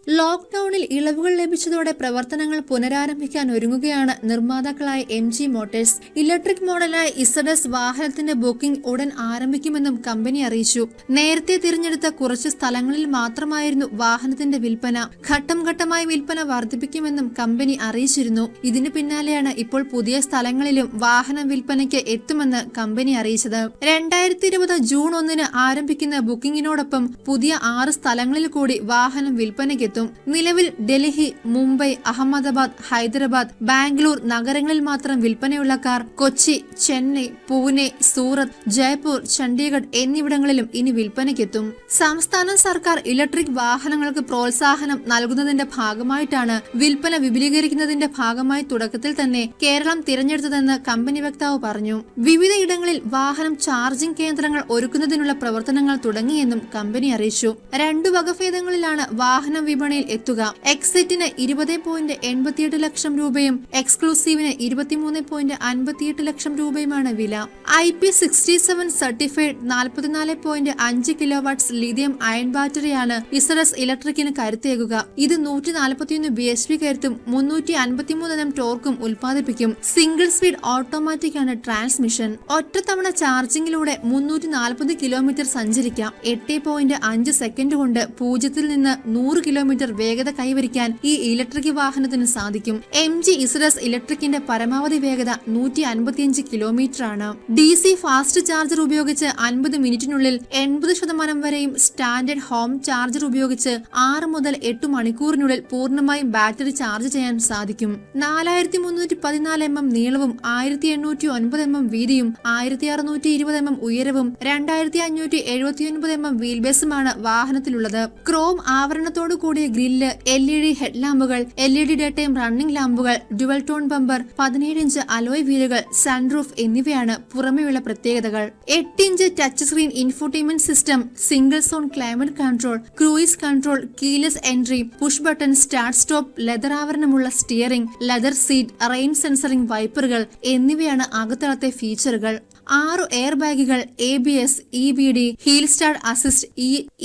ലോക്ക്ഡൌണിൽ ഇളവുകൾ ലഭിച്ചതോടെ പ്രവർത്തനങ്ങൾ പുനരാരംഭിക്കാൻ ഒരുങ്ങുകയാണ് നിർമ്മാതാക്കളായ MG മോട്ടോഴ്സ്. ഇലക്ട്രിക് മോഡലായ ZS വാഹനത്തിന്റെ ബുക്കിംഗ് ഉടൻ ആരംഭിക്കുമെന്നും കമ്പനി അറിയിച്ചു. നേരത്തെ തിരഞ്ഞെടുത്ത കുറച്ച് സ്ഥലങ്ങളിൽ മാത്രമായിരുന്നു വാഹനത്തിന്റെ വിൽപ്പന. ഘട്ടം ഘട്ടമായി വിൽപ്പന വർദ്ധിപ്പിക്കുമെന്നും കമ്പനി അറിയിച്ചിരുന്നു. ഇതിനു പിന്നാലെയാണ് ഇപ്പോൾ പുതിയ സ്ഥലങ്ങളിലും വാഹന വിൽപ്പനയ്ക്ക് എത്തുമെന്ന് കമ്പനി അറിയിച്ചത്. 2020 ജൂൺ 1 ആരംഭിക്കുന്ന ബുക്കിംഗിനോടൊപ്പം പുതിയ 6 സ്ഥലങ്ങളിൽ കൂടി വാഹനം വിൽപ്പനയ്ക്കെത്തും. നിലവിൽ ഡൽഹി, മുംബൈ, അഹമ്മദാബാദ്, ഹൈദരാബാദ്, ബാംഗ്ലൂർ നഗരങ്ങളിൽ മാത്രം വിൽപ്പനയുള്ള കാർ കൊച്ചി, ചെന്നൈ, പൂനെ, സൂറത്ത്, ജയ്പൂർ, ചണ്ഡീഗഡ് എന്നിവിടങ്ങളിലും ഇനി വിൽപ്പനയ്ക്കെത്തും. സംസ്ഥാന സർക്കാർ ഇലക്ട്രിക് വാഹനങ്ങൾക്ക് പ്രോത്സാഹനം നൽകുന്നതിന്റെ ഭാഗമായിട്ടാണ് വിൽപ്പന വിപുലീകരിക്കുന്നതിന്റെ ഭാഗമായി തുടക്കത്തിൽ തന്നെ കേരളം തിരഞ്ഞെടുത്തതെന്ന് കമ്പനി വക്താവ് പറഞ്ഞു. വിവിധ ഇടങ്ങളിൽ വാഹനം ചാർജിംഗ് കേന്ദ്രങ്ങൾ ഒരുക്കുന്നതിനുള്ള പ്രവർത്തനങ്ങൾ തുടങ്ങിയെന്നും കമ്പനി അറിയിച്ചു. 2 വകഭേദങ്ങളിലാണ് വാഹനം വിപണിയിൽ എത്തുക. എക്സൈറ്റിന് 20.88 ലക്ഷം രൂപയും എക്സ്ക്ലൂസീവിന് 23.58 ലക്ഷം രൂപയുമാണ് വില. IP67 certified 44.5 kilowatts lithium ion ബാറ്ററിയാണ് ZS ഇലക്ട്രിക്കിന് കരുത്തേകുക. ഇത് 141 bhp കരുത്തും 353 Nm ടോർക്കും ഉൽപ്പാദിപ്പിക്കും. സിംഗിൾ സ്പീഡ് ഓട്ടോമാറ്റിക് ആണ് ട്രാൻസ്മിഷൻ. ഒറ്റത്തവണ ചാർജിംഗിലൂടെ 340 കിലോമീറ്റർ സഞ്ചരിക്കാം. 8.5 സെക്കൻഡ് കൊണ്ട് 0 നിന്ന് 100 കിലോമീറ്റർ വേഗത കൈവരിക്കാൻ ഈ ഇലക്ട്രിക് വാഹനത്തിന് സാധിക്കും. MG ZS ഇലക്ട്രിക്കിന്റെ പരമാവധി വേഗത 155 കിലോമീറ്റർ ആണ്. DC ഫാസ്റ്റ് ചാർജർ ഉപയോഗിച്ച് 50 മിനിറ്റിനുള്ളിൽ 80% വരെയും സ്റ്റാൻഡേർഡ് ഹോം ചാർജർ ഉപയോഗിച്ച് 6 മുതൽ 8 മണിക്കൂറിനുള്ളിൽ പൂർണ്ണമായും ബാറ്ററി ചാർജ് ചെയ്യാൻ സാധിക്കും. 4314 mm നീളവും 1809 mm വീതിയും 1620 mm ഉയരവും 2579 mm വീൽ ബേസുമാണ് വാഹനത്തിലുള്ളത്. ക്രോം ആവരണത്തോടു കൂടിയ ഗ്രില്ല്, LED ഹെഡ്ലാമ്പുകൾ, LED ഡേ ടൈം റണ്ണിംഗ് ലാമ്പുകൾ, dual tone bumper, 17 inch alloy വീലുകൾ, സൺറൂഫ് എന്നിവയാണ് പുറമെയുള്ള പ്രത്യേകതകൾ. 8 inch touch screen infotainment system, single zone climate control, cruise control, keyless entry, push button start stop, leather ആവരണമുള്ള steering, leather seat, rain sensoring വൈപ്പറുകൾ എന്നിവയാണ് അകത്തളത്തെ ഫീച്ചറുകൾ. 6 എയർ ബാഗുകൾ, ABS, EBD, hill start assist,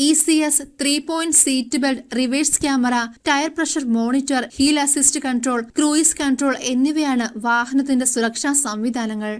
ECS, 3-point seat belt, reverse camera, tyre pressure monitor, hill assist control, cruise control എന്നിവയാണ് വാഹനത്തിന്റെ സുരക്ഷാ സംവിധാനങ്ങൾ.